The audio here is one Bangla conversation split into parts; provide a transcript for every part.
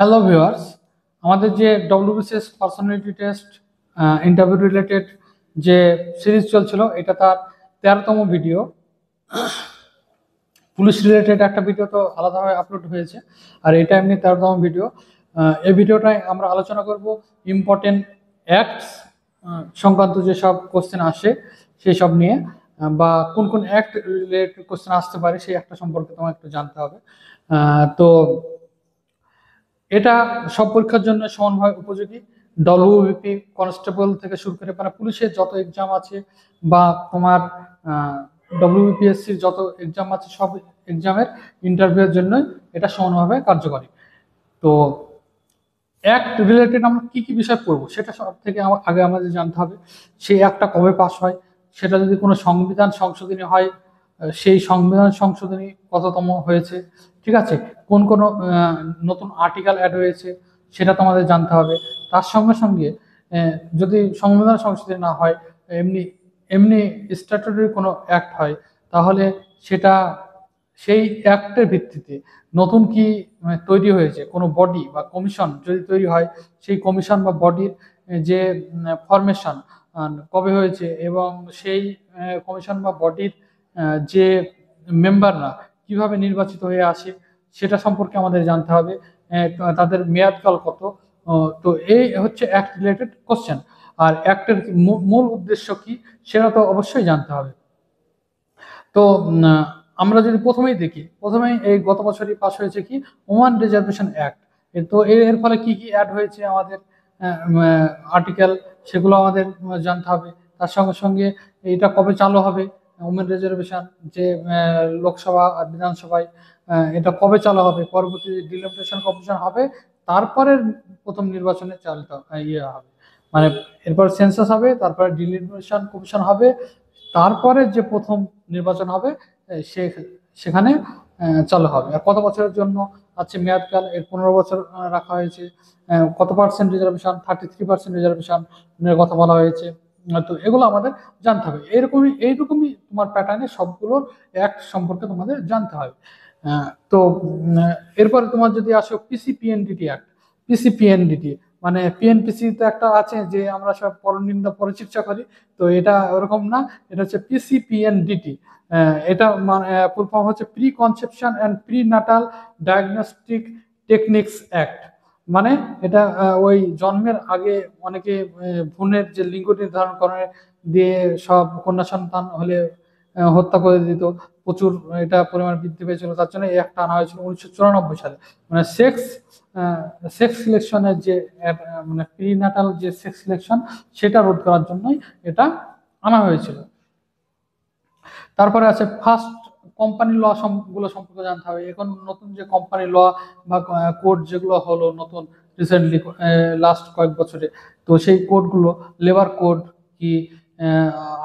হ্যালো ভিউয়ার্স, আমাদের যে WBCS personality test interview related যে সিরিজ চলছিল, এটা তার 13তম ভিডিও। পুলিশ রিলেটেড একটা ভিডিও তো আলাদাভাবে আপলোড হয়েছে, আর এটা এমনি 13তম ভিডিও। এই ভিডিওটায় আমরা আলোচনা করব ইম্পর্টেন্ট অ্যাক্টস সংক্রান্ত যেসব কোশ্চেন আসে সেই সব নিয়ে, বা কোন কোন অ্যাক্ট রিলেটেড কোশ্চেন আসতে পারে সেই একটা সম্পর্কে তোমার একটু জানতে হবে। তো এটা সব পরীক্ষার জন্য সমানভাবে উপযোগী। ডব্লিউবিপি কনস্টেবল থেকে শুরু করে মানে পুলিশের যত এক্সাম আছে, বা তোমার ডব্লিউবিপিএসসির যত এক্সাম আছে, সব এক্সামের ইন্টারভিউর জন্য এটা সমানভাবে কার্যকরী। তো অ্যাক্ট রিলেটেড আমরা কি কি বিষয় পড়বো সেটা সব থেকে আগে আমাদের জানতে হবে সেই অ্যাক্টটা কবে পাস হয়। সেটা যদি কোনো সংবিধান সংশোধনী হয়, সেই সংবিধান সংশোধনী কততম হয়েছে, ঠিক আছে, কোন কোন নতুন আর্টিকেল অ্যাড হয়েছে সেটা তোমাদের জানতে হবে। তার সঙ্গে সঙ্গে যদি সংবিধান সংশোধনী না হয়, এমনি এমনি স্ট্যাটুটরি কোনো অ্যাক্ট হয়, তাহলে সেটা সেই অ্যাক্টের ভিত্তিতে নতুন কি তৈরি হয়েছে, কোনো বডি বা কমিশন যদি তৈরি হয়, সেই কমিশন বা বডির যে ফরমেশন কবে হয়েছে, এবং সেই কমিশন বা বডির যে মেম্বাররা কিভাবে নির্বাচিত হয়ে আসে সেটা সম্পর্কে আমাদের জানতে হবে। তাদের মেয়াদকাল কত। তো এই হচ্ছে অ্যাক্ট রিলেটেড কোশ্চেন। আর অ্যাক্টের মূল উদ্দেশ্য কি সেটা তো অবশ্যই জানতে হবে। তো আমরা যদি প্রথমেই দেখি, প্রথমেই এই গত বছরই পাস হয়েছে কি ওমান রিজার্ভেশন অ্যাক্ট। তো এর ফলে কি কি অ্যাড হয়েছে আমাদের আর্টিকেল, সেগুলো আমাদের জানতে হবে। তার সঙ্গে সঙ্গে এটা কবে চালু হবে, ওমেন রিজার্ভেশন যে লোকসভা আর বিধানসভায়, এটা কবে চালু হবে, পরবর্তী ডিলিমিটেশন কমিশন হবে, তারপরে প্রথম নির্বাচনে চালিত ইয়ে হবে, মানে এরপর সেন্সাস হবে, তারপরে ডিলিমিটেশন কমিশন হবে, তারপরে যে প্রথম নির্বাচন হবে সেখানে চালু হবে। আর কত বছরের জন্য আছে মেয়াদকাল, এর 15 বছর রাখা হয়েছে। কত পার্সেন্ট রিজার্ভেশন, 33% রিজার্ভেশন কথা বলা হয়েছে। তো এগুলো আমাদের জানতে হবে। এইরকমই তোমার প্যাটার্নে সবগুলোর অ্যাক্ট সম্পর্কে তোমাদের জানতে হবে। তো এরপরে তোমার যদি আসো পিসিপিএনডিটি অ্যাক্ট। পিসিপিএনডিটি মানে পিএনপিসি তো একটা আছে যে আমরা সব পরনিন্দা পরচিকিৎসা করি, তো এটা ওরকম না, এটা হচ্ছে পিসিপিএনডিটি। এটা মানে ফুল ফর্ম হচ্ছে pre conception and pre Natal diagnostic techniques act. মানে এটা ওই জন্মের আগে অনেকে ভ্রূণের যে লিঙ্গ নির্ধারণ করে দিয়ে সব কন্যা সন্তান হলে হত্যা করে দিত, প্রচুর এটা পরিমাণ বৃদ্ধি পেয়েছিল, তার জন্য এই একটা আনা হয়েছিল 1994 সালে। মানে সেক্স সিলেকশনের যে মানে প্রিনাটাল যে সেক্স সিলেকশন সেটা রোধ করার জন্যই এটা আনা হয়েছিল। তারপরে আছে ফার্স্ট কোম্পানি ল গুলো সম্পর্কে জানতে হবে। এখন নতুন যে কোম্পানি ল বা কোড যেগুলো হলো নতুন রিসেন্টলি লাস্ট কয়েক বছরে, তো সেই কোডগুলো লেবার কোড কি,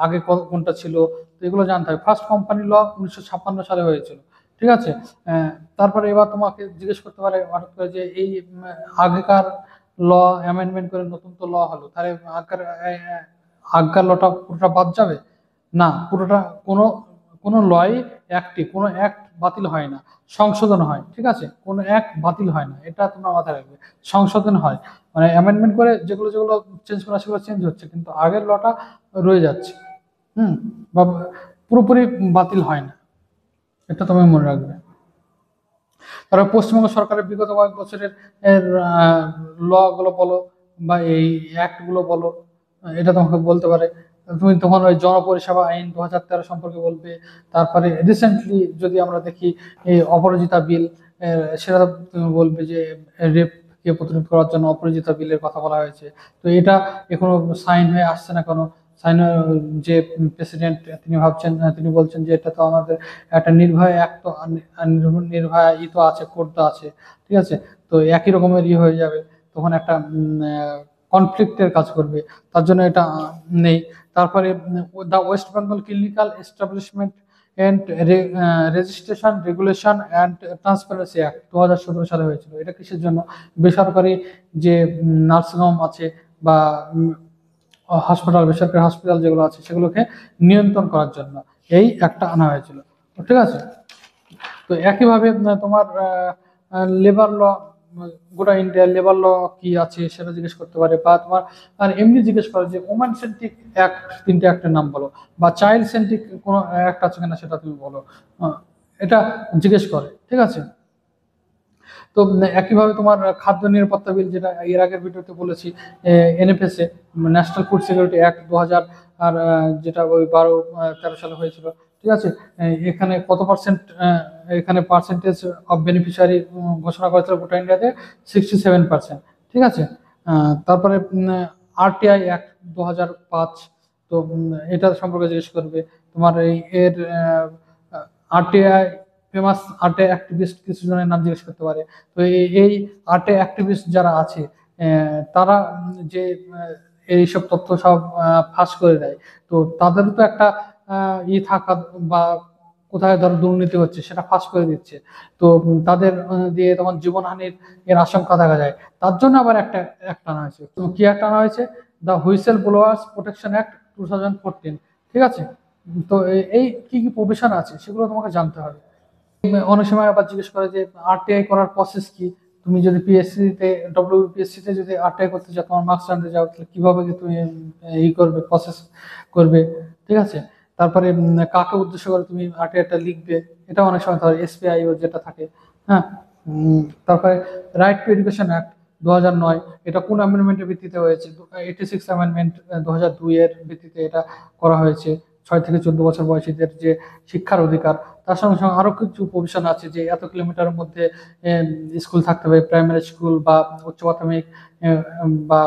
আগে কোনটা ছিল, তো এগুলো জানতে হবে। ফার্স্ট কোম্পানি ল 1956 সালে হয়েছিল, ঠিক আছে। তারপরে এবার তোমাকে জিজ্ঞেস করতে পারে হঠাৎ করে যে এই আগেকার ল অ্যামেন্ডমেন্ট করে নতুন তো ল হলো, তাহলে আগেকার লটা পুরোটা বাদ যাবে? না, পুরোটা কোনো কোনো লয় অ্যাক্টে কোনো অ্যাক্ট বাতিল হয় না, সংশোধন হয়, ঠিক আছে। কোনো অ্যাক্ট বাতিল হয় না, এটা তোমরা মাথায় রাখবে। সংশোধন হয় মানে অ্যামেন্ডমেন্ট করে যেগুলো যেগুলো চেঞ্জ করা সেগুলো চেঞ্জ হচ্ছে, কিন্তু আগের লটা রয়ে যাচ্ছে। হুম, বা পুরোপুরি বাতিল হয় না, এটা তুমি মনে রাখবে। তারপর পশ্চিমবঙ্গ সরকারের বিগত কয়েক বছরের ল গুলো বলো, বা এই অ্যাক্ট গুলো বলো, এটা তোমাকে বলতে পারে। তুমি তখন ওই জনপরিষেবা আইন 2013 সম্পর্কে বলবে। তারপরে রিসেন্টলি যদি আমরা দেখি এই অপরাজিতা বিল, সেটা তুমি বলবে যে রেপ কে প্রতিরোধ করার জন্য অপরাজিতা বিলের কথা বলা হয়েছে। তো এটা এখনো সাইন হয়ে আসছে না কেন? সাইন যে প্রেসিডেন্ট তিনি ভাবছেন, তিনি বলছেন যে এটা তো আমাদের একটা নির্ভয়া অ্যাক্ট, তো নির্ভয়া ই তো আছে, কোড তো আছে, ঠিক আছে। তো একই রকমের ই হয়ে যাবে, তখন একটা কনফ্লিক্টের কাজ করবে, তার জন্য এটা নেই। তারপরে the West Bengal clinical establishment and registration regulation and transparency act 2017 সালে হয়েছিল। এটা কিসের জন্য? বেসরকারি যে নার্সিংহোম আছে বা হাসপাতাল, বেসরকারি হসপিটাল যেগুলো আছে সেগুলোকে নিয়ন্ত্রণ করার জন্য এই একটা আনা হয়েছিল, ঠিক আছে। তো একইভাবে তোমার লেবার ল গোটা ইন্ডিয়া লেবার ল কি আছে সেটা জিজ্ঞেস করতে পারে, বা তোমার আর এমনি জিজ্ঞেস করে যে ওম্যান সেন্ট্রিক অ্যাক্ট, 3টে অ্যাক্টের নাম বলো, বা চাইল্ড সেন্ট্রিক কোনো অ্যাক্ট আছে কিনা সেটা তুমি বলো। এটা জিজ্ঞেস করে, ঠিক আছে। তো একইভাবে তোমার খাদ্য নিরাপত্তা বিল, যেটা এর আগের ভিডিওতে বলেছি, NFSA, national food security act 2000, আর যেটা ওই 12-13 সালে হয়েছিল, ঠিক আছে। এখানে কত পার্সেন্ট, এখানে পার্সেন্টেজ অফ বেনিফিশিয়ারি ঘোষণা করেছিল গোটা ইন্ডিয়াতে 67%, ঠিক আছে। তারপরে আরটিআই অ্যাক্ট 2005, তো এটা সম্পর্কে জিজ্ঞেস করবে। তোমার এর আরটিআই ফেমাস আর্টে অ্যাক্টিভিস্ট কিছু জনের নাম জিজ্ঞেস করতে পারে। তো এই আর্টে অ্যাক্টিভিস্ট যারা আছে, তারা যে এইসব তথ্য সব ফাঁস করে দেয়, তো তাদেরও তো একটা থাকা, বা কোথায় ধরো দুর্নীতি হচ্ছে সেটা ফাঁস করে দিচ্ছে, তো তাদের দিয়ে তখন জীবনহানির আশঙ্কা দেখা যায়। তার জন্য আবার একটা অ্যাক্ট আনা হয়েছে। তো কি অ্যাক্ট আনা হয়েছে? The whistle blowers protection act 2014, ঠিক আছে। তো এই কি কি প্রভিশন আছে সেগুলো তোমাকে জানতে হবে। অনেক সময় আবার জিজ্ঞেস করে যে আরটিআই করার প্রসেস কি। তুমি যদি পিএসসি তে, ডব্লিউবিপিএসসি তে যদি আরটিআই করতে চাও, তোমার মার্কস জানতে চাও, তাহলে কিভাবে তুমি এই করবে, প্রসেস করবে, ঠিক আছে। তারপরে কাকে উদ্দেশ্য করে তুমি আরটিআইটা লিখবে, এটা অনেক সময় ধরো এসপিআইও যেটা থাকে। হ্যাঁ। তারপরে রাইট টু এডুকেশন অ্যাক্ট 2009, এটা কোন অ্যামেন্ডমেন্টের ভিত্তিতে হয়েছে? 86 অ্যামেন্ডমেন্ট 2002 এর ভিত্তিতে এটা করা হয়েছে। 6 থেকে 14 বছর বয়সীদের যে শিক্ষার অধিকার, তার সঙ্গে সঙ্গে আরো কিছু প্রভিশন আছে যে এত কিলোমিটারের মধ্যে স্কুল থাকতে হবে, প্রাইমারি স্কুল বা উচ্চ প্রাথমিক বা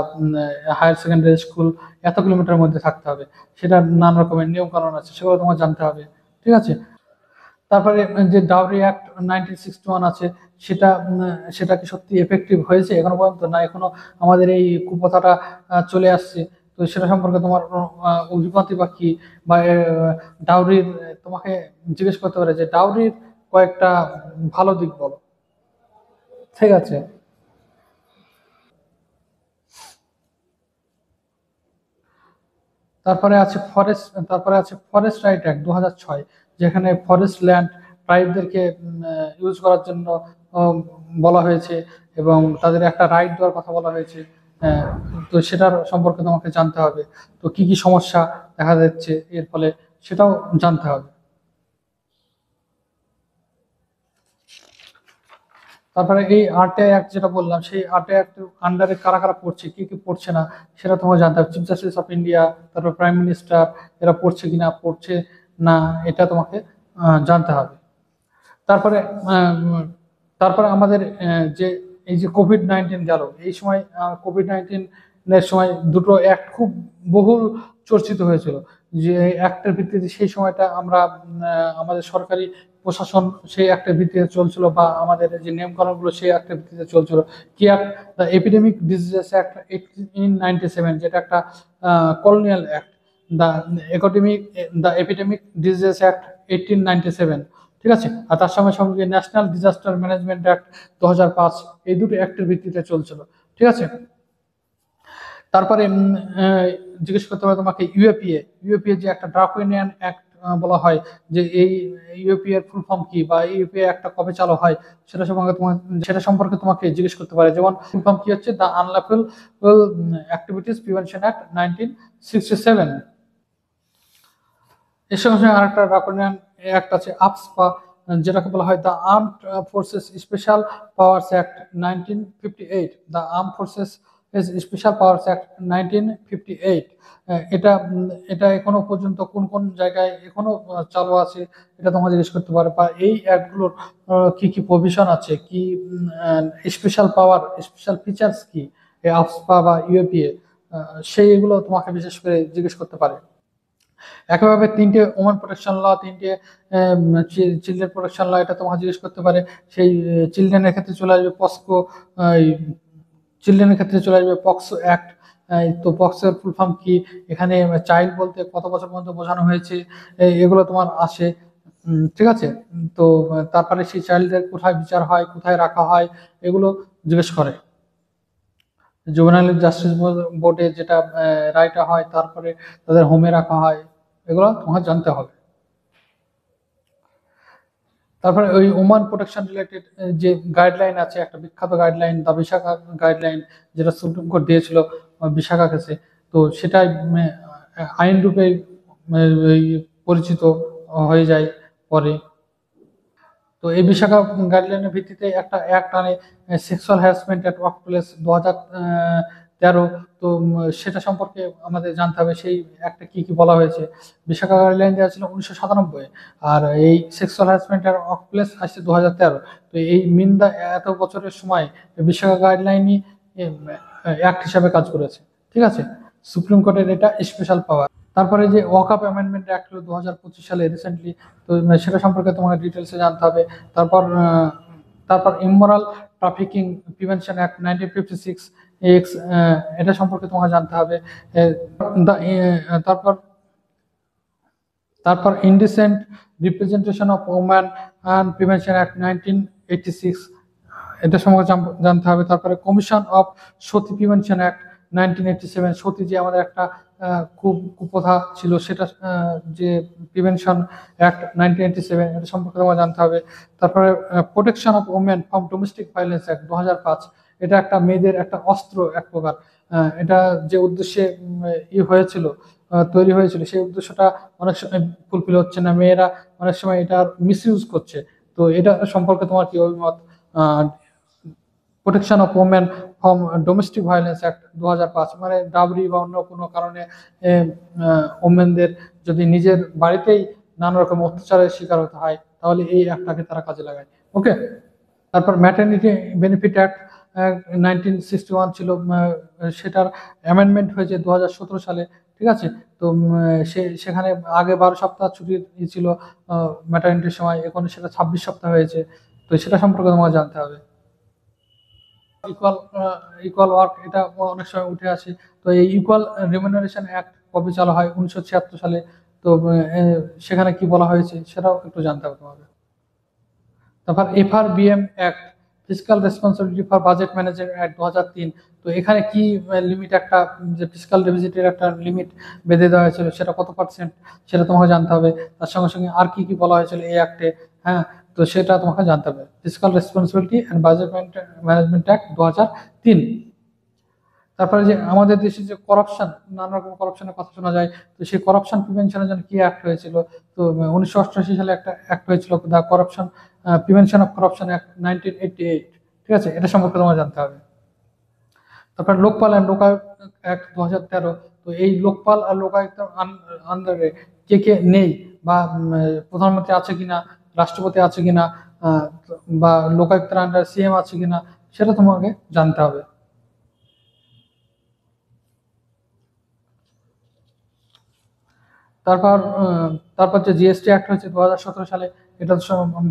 হায়ার সেকেন্ডারি স্কুল এত কিলোমিটারের মধ্যে থাকতে হবে। সেটা নানা রকমের নিয়ম কানুন আছে, সেগুলো তোমার জানতে হবে, ঠিক আছে। তারপরে যে ডাউরি অ্যাক্ট 1961 আছে, সেটা সেটা কি সত্যি এফেক্টিভ হয়েছে এখনো পর্যন্ত, না এখনো আমাদের এই কুপ্রথাটা চলে আসছে? তো সেটা সম্পর্কে তোমার অভিমতই বা কি, বা ডাউরির তোমাকে জিজ্ঞেস করতে পারে যে ডাউরির কয়েকটা ভালো দিক বলো, ঠিক আছে। তারপরে আছে ফরেস্ট রাইট অ্যাক্ট 2006, যেখানে ফরেস্ট ল্যান্ড ট্রাইবদেরকে ইউজ করার জন্য উম, বলা হয়েছে, এবং তাদের একটা রাইট দেওয়ার কথা বলা হয়েছে। আহ, তো সেটার সম্পর্কে তোমাকে জানতে হবে। তো কি কি সমস্যা দেখা যাচ্ছে এর ফলে, সেটাও জানতে হবে। তারপরে এই আরটিআই অ্যাক্ট যেটা বললাম, সেই আরটিআই অ্যাক্ট আন্ডারে কারা কারা পড়ছে, কি কি পড়ছে না, সেটা তোমাকে জানতে হবে। চিফ জাস্টিস অফ ইন্ডিয়া, তারপর প্রাইম মিনিস্টার, এরা পড়ছে কিনা, পড়ছে না, এটা তোমাকে জানতে হবে। তারপরে আহ, তারপরে আমাদের যে এই যে কোভিড-19 গেল, এই সময় কোভিড-19 এর সময় দুটো অ্যাক্ট খুব বহুল চর্চিত হয়েছিল। যে অ্যাক্টের ভিত্তিতে সেই সময়টা আমরা আমাদের সরকারি প্রশাসন সেই অ্যাক্টের ভিত্তিতে চলছিল, বা আমাদের যে নিয়মকানুনগুলো সেই অ্যাক্টের ভিত্তিতে চলছিল। কি act? The epidemic diseases act 1897, যেটা একটা colonial act. The epidemic the epidemic diseases act 1897, ঠিক আছে। আর তার সঙ্গে সঙ্গে ন্যাশনাল ডিজাস্টার ম্যানেজমেন্ট অ্যাক্ট 2005, এই দুটো অ্যাক্টের ভিত্তিতে চলছিল, ঠিক আছে। তারপরে জিজ্ঞেস করতে হবে তোমাকে ইউএপিএ যে একটা ড্রাকোনিয়ান অ্যাক্ট বলা হয়, যে এই ইউএপিএ এর ফুল ফর্ম কি, বা ইউএপিএ একটা কবে চালু হয়, সেটা সম্পর্কে তোমাকে জিজ্ঞেস করতে পারে। যেমন ফুল ফর্ম কি হচ্ছে? The unlawful activities prevention act 1967। এর সঙ্গে সঙ্গে আরেকটা ড্রাকোনিয়ান অ্যাক্ট আছে আপসপা, যেটাকে বলা হয় the armed forces special powers act 1958। The arm forces special powers act 1958, এটা এটা এখনো পর্যন্ত কোন কোন জায়গায় এখনো চালু আছে, এটা তোমাকে জিজ্ঞেস করতে পারে। বা এই অ্যাক্টগুলোর কি কি প্রভিশন আছে, কি স্পেশাল পাওয়ার, স্পেশাল ফিচার্স কি এই আপসপা বা ইউএপিএ, সেইগুলো তোমাকে বিশেষ করে জিজ্ঞেস করতে পারে। একইভাবে 3টে ওমেন প্রোটেকশন ল, 3টে চিলড্রেন প্রোটেকশন ল, এটা তোমাকে জিজ্ঞেস করতে পারে। সেই চিলড্রেনের ক্ষেত্রে চলে আসবে পস্কো, চিলড্রেনের ক্ষেত্রে চলে আসবে পক্সো অ্যাক্ট। তো পক্সোর ফুল ফর্ম কি, এখানে চাইল্ড বলতে কত বছর পর্যন্ত বোঝানো হয়েছে, এগুলো তোমার আসে, ঠিক আছে। তো তারপরে সেই চাইল্ডদের কোথায় বিচার হয়, কোথায় রাখা হয়, এগুলো জিজ্ঞেস করে। জুভেনাইল জাস্টিস বোর্ডে যেটা রায়টা হয়, তারপরে তাদের হোমে রাখা হয়, এগুলো তোমার জানতে হবে। তারপরে ওই ওমান প্রোটেকশন রিলেটেড যে গাইডলাইন আছে, একটা বিখ্যাত গাইডলাইন দা বিশাখা গাইডলাইন, যেটা সুপ্রিম কোর্ট দিয়েছিল বিশাখা কেসে, তো সেটাই আইন রূপে এই পরিচিত হয়ে যায় পরে। তো এই বিশাখা গাইডলাইনের ভিত্তিতে একটা অ্যাক্ট আনে, sexual harassment at work place 2013। তো সেটা সম্পর্কে আমাদের জানতে হবে সেই অ্যাক্টে কি কি বলা হয়েছে। বিশাখা গাইডলাইন দেওয়া ছিল 1997, আর এই sexual harassment at work place আসছে 2013। তো এই মিন এত বছরের সময় বিশাখা গাইডলাইনই অ্যাক্ট হিসাবে কাজ করেছে। ঠিক আছে, সুপ্রিম কোর্টের এটা স্পেশাল পাওয়ার। তারপরে যে ওয়াকআপ অ্যামেন্ডমেন্ট অ্যাক্ট হলো 2025 সালে রিসেন্টলি, তো সেটা সম্পর্কে তোমাকে ডিটেলসে জানতে হবে। তারপর তারপর immoral trafficking prevention act 1956 x, এটা সম্পর্কে তোমাকে জানতে হবে। তারপর তারপর indecent representation of woman and prevention act 1986, এটা সম্পর্কে জানতে হবে। তারপরে commission of Sati prevention act 1987, সতী যে আমাদের একটা খুব কুপ্রথা ছিল, সেটা যে প্রিভেনশন অ্যাক্ট 1987, এটা সম্পর্কে তোমার জানতে হবে। তারপরে protection of women from domestic violence act 2005, এটা একটা মেয়েদের একটা অস্ত্র এক প্রকার। এটা যে উদ্দেশ্যে হয়েছিল, তৈরি হয়েছিল, সেই উদ্দেশ্যটা অনেক সময় ফুলফিল হচ্ছে না, মেয়েরা অনেক সময় এটার মিসইউজ করছে। তো এটা সম্পর্কে তোমার কি অভিমত? Protection of women from domestic violence act 2005, মানে ডাবরি বা অন্য কোনো কারণে ওমেনদের যদি নিজের বাড়িতেই নানা রকম অত্যাচারের শিকার হতে হয়, তাহলে এই অ্যাক্টটাকে তারা কাজে লাগায়। ওকে। তারপর ম্যাটারনিটি বেনিফিট অ্যাক্ট 1961 ছিল, সেটার অ্যামেন্ডমেন্ট হয়েছে 2017 সালে। ঠিক আছে, তো সেখানে আগে 12 সপ্তাহ ছুটি ছিল ম্যাটারনিটির সময়, এখন সেটা 26 সপ্তাহ হয়েছে। তো সেটা সম্পর্কে তোমাকে জানতে হবে। ইকুয়াল ইকুয়াল ওয়ার্ক, এটা অনেক সময় উঠে আসে। তো এই ইকুয়াল রিমিউনারেশন অ্যাক্ট কবে চালু হয়? 1976 সালে। তো সেখানে কি বলা হয়েছে সেটাও একটু জানতে হবে তোমাকে। তারপর FRBM act, fiscal responsibility for budget manager act 2003। তো এখানে কি লিমিট, একটা যে ফিসকাল ডেফিসিটের একটা লিমিট বেঁধে দেওয়া হয়েছিল, সেটা কত পার্সেন্ট, সেটা তোমাকে জানতে হবে। তার সঙ্গে সঙ্গে আর কি কি বলা হয়েছিল এই অ্যাক্টে, হ্যাঁ, তো সেটা তোমাকে জানতে হবে। Fiscal responsibility and budget management act 2003। তারপরে যে আমাদের দেশে যে করাপশন, নানা রকম করাপশনের কথা শোনা যায়, তো সেই করাপশন প্রিভেনশনের জন্য কি অ্যাক্ট হয়েছিল? তো 1988 সালে একটা অ্যাক্ট হয়েছিল, the corruption prevention of corruption act 1988। ঠিক আছে, এটা সম্পর্কে তোমার জানতে হবে। তারপর লোকপাল অ্যান্ড লোকায়ুক্ত অ্যাক্ট 2013। তো এই লোকপাল আর লোকায়ুক্ত আন্ডারে কে কে নেই, বা প্রধানমন্ত্রী আছে কিনা, রাষ্ট্রপতি আছে কিনা, বা লোকায়ুক্তের আন্ডার CM আছে কিনা, সেটা তোমাকে জানতে হবে। তারপর তারপর যে GST অ্যাক্ট হয়েছে 2017 সালে, এটা তো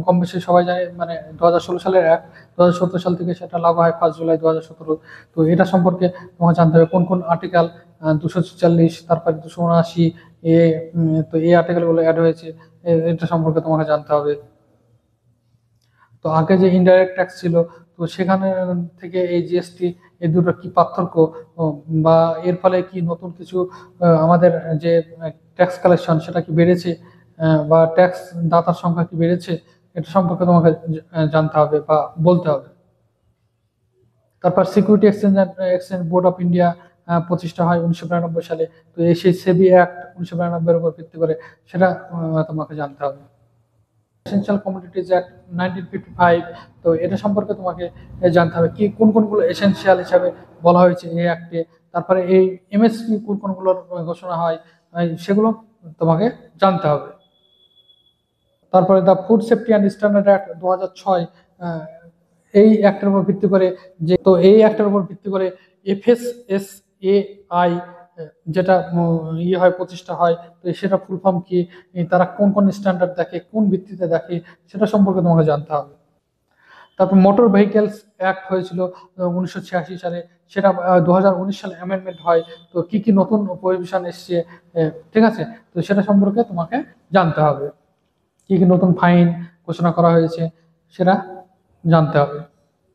কম বেশি সবাই জানে, মানে 2016 সালের অ্যাক্ট, 2017 সাল থেকে সেটা লাগু হয় 1 জুলাই 2017। তো এটা সম্পর্কে তোমাকে জানতে হবে কোন কোন আর্টিকেল, 246, তারপরে 279 এ, তো এই আর্টিকেলগুলো অ্যাড হয়েছে, এটা সম্পর্কে তোমাকে জানতে হবে। তো আগে যে ইনডাইরেক্ট ট্যাক্স ছিল, তো সেখানে থেকে এই GST, এই দুটো কি পার্থক্য, বা এর ফলে কি নতুন কিছু আমাদের যে ট্যাক্স কালেকশন সেটা কি বেড়েছে, বা ট্যাক্স দাতার সংখ্যা কি বেড়েছে, এটা সম্পর্কে তোমাকে জানতে হবে বা বলতে হবে। তারপর security exchange board of India প্রতিষ্ঠা হয় 1992 সালে। তো এই সেই সেবি অ্যাক্ট 1992 উপর ভিত্তি করে, সেটা তোমাকে জানতে হবে। এসেনশিয়াল কমোডিটিজ অ্যাক্ট 1955, তো এটা সম্পর্কে তোমাকে জানতে হবে কি কোন কোনগুলো এসেনশিয়াল হিসাবে বলা হয়েছে এই অ্যাক্টে। তারপরে এই MSP কোন কোনগুলোর ঘোষণা হয়, সেগুলো তোমাকে জানতে হবে। তারপরে the food safety and standard act 2006, এই অ্যাক্টের উপর ভিত্তি করে, যে তো এই অ্যাক্টের উপর ভিত্তি করে FSSAI যেটা হয়, প্রতিষ্ঠা হয়। তো সেটা ফুল ফর্ম কি, তারা কোন কোন স্ট্যান্ডার্ড দেখে, কোন ভিত্তিতে দেখে, সেটা সম্পর্কে তোমাকে জানতে হবে। তারপর মোটর ভেহিকেলস অ্যাক্ট হয়েছিল 1986 সালে, সেটা 2019 সালে অ্যামেন্ডমেন্ট হয়। তো কি কি নতুন প্রভিশন এসছে, ঠিক আছে, তো সেটা সম্পর্কে তোমাকে জানতে হবে। কি কি নতুন ফাইন ঘোষণা করা হয়েছে, সেটা জানতে হবে।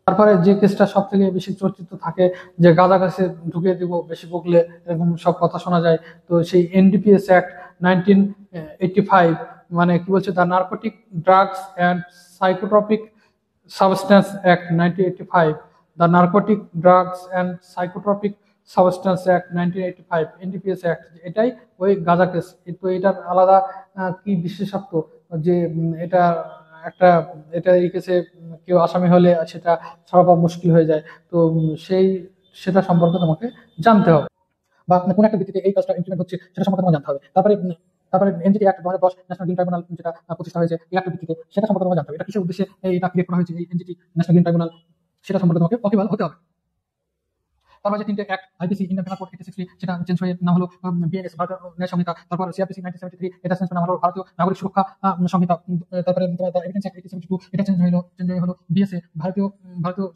তারপরে যে কেসটা সব থেকে বেশি চর্চিত থাকে, যে গাঁজা গাছে ঢুকিয়ে দিব বেশি বকলে, এরকম সব কথা শোনা যায়। তো সেই NDPS অ্যাক্ট 1985, মানে কি বলছে, the narcotic drugs and psychotropic substance act 1985, the narcotic drugs and psychotropic substance act 1985, NDPS act, এটাই ওই গাঁজা কেস। তো এটার আলাদা কি বিশেষত্ব যে এটা একটা, এটা এই কেসে কেউ আসামি হলে সেটা ছাড়া পাওয়া মুশকিল হয়ে যায়। তো সেটা সম্পর্কে তোমাকে জানতে হবে, বা কোন একটা ভিত্তিতে এই কাজটা ইমপ্লিমেন্ট হচ্ছে সেটা সম্পর্কে তোমাকে জানতে হবে। তারপরে NGT act 2010 national green tribunal যেটা প্রতিষ্ঠা হয়েছে এই একটা ভিত্তিতে, সেটা সম্পর্কে তোমাকে জানতে হবে। এটা কিসের উদ্দেশ্যে এটা ক্রিয়েট করা হয়েছে এই এনজিটি ন্যাশনাল গ্রিন ট্রাইব্যুনাল, সেটা সম্পর্কে তোমাকে ওয়াকিবহাল হতে হবে। তারপর যে তিনটে act, IPC Indian penal code 1960, সেটা চেঞ্জ হয়ে নাম হলো বিএনএস ভারতীয় ন্যায় সংহিতা। তারপর সিআরপিসি 1973, এটা চেঞ্জ করে নাম হলো ভারতীয় নাগরিক সুরক্ষা সংহিতা। তারপরে এভিডেন্স অ্যাক্ট 1872, এটা চেঞ্জ হলো বিএসএ ভারতীয়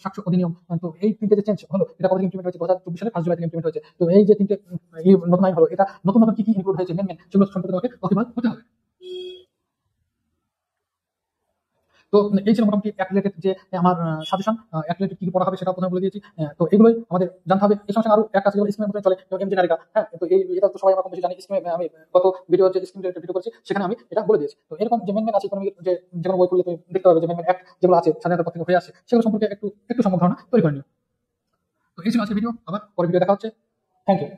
সাক্ষ্য অধিনিয়ম। তো এই তিনটে যে চেঞ্জ হলো, এটা কতদিন ইমপ্লিমেন্ট হয়েছে? 2024 সালে 1 জুলাই থেকে ইমপ্লিমেন্ট হয়েছে। তো এই যে তিনটে এই নতুন আইন হলো, এটা নতুন নতুন কি কি ইনক্লুড হয়েছে, মেন সেগুলো সম্পর্কে তোমাকে ওয়াকিবহাল হতে হবে। তো এই ছিল মোটামুটি অ্যাক্ট রিলেটেড যে আমার সাজেশন। অ্যাক্ট রিলেটেড কি কি পড়া হবে সেটা প্রথমে বলে দিয়েছি। তো এগুলোই আমাদের জানতে হবে। এই সঙ্গে আরো একটা আছে যেগুলো স্কিমের মধ্যে চলে, যেমন এমজি নারিকা। হ্যাঁ, তো এটা তো সবাই আমরা কম বেশি জানি। স্কিমে আমি গত ভিডিও যে স্কিম রিলেটেড ভিডিও করেছি সেখানে আমি এটা বলে দিয়েছি। তো এরকম যে মেন আছে ইকোনমিক, যে যেগুলো বই পড়লে তুমি দেখতে পাবে যে মেন অ্যাক্ট যেগুলো আছে স্বাধীনতার পর থেকে হয়ে আসে, সেগুলো সম্পর্কে একটু সম্যক ধারণা তৈরি করে নিও। তো এই ছিল আজকের ভিডিও, আবার পরের ভিডিও দেখা হচ্ছে। Thank you.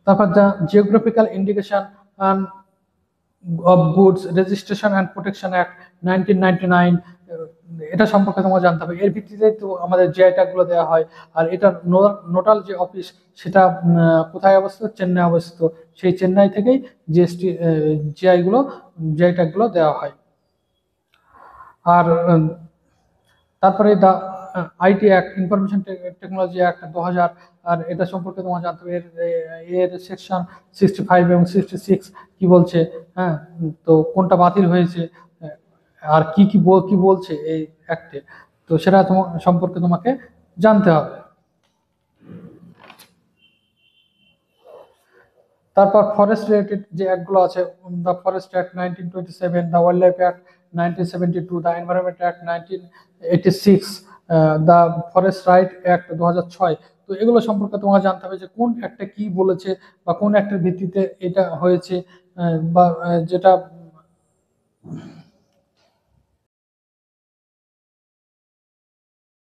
তারপর the geographical indication of goods registration and protection act 1999, এটা সম্পর্কে তোমাকে জানতে হবে। এর ভিত্তিতে তো আমাদের জিআই ট্যাগ গুলো দেওয়া হয়। আর এটার নোটাল যে অফিস, সেটা কোথায় অবস্থিত? চেন্নাই অবস্থিত। সেই চেন্নাই থেকেই জিএসটি জিআই ট্যাগ গুলো দেওয়া হয়। আর তারপরে the IT act, information technology act 2000, আর এটা সম্পর্কে তোমার জানতে হবে। এর সেকশন 65 এবং 66 কি বলছে, হ্যাঁ, তো কোনটা বাতিল হয়েছে, আর কি বলছে এই অ্যাক্টে, তো সেটা সম্পর্কে তোমাকে জানতে হবে। তারপর ফরেস্ট রিলেটেড যে অ্যাক্টগুলো আছে, the forest act 1927, the wild life act 1972, the environment act 1986, the forest right act 2006। তো এগুলো সম্পর্কে তোমাকে জানতে হবে যে কোন অ্যাক্টে কি বলেছে, বা কোন অ্যাক্টের ভিত্তিতে এটা হয়েছে, বা যেটা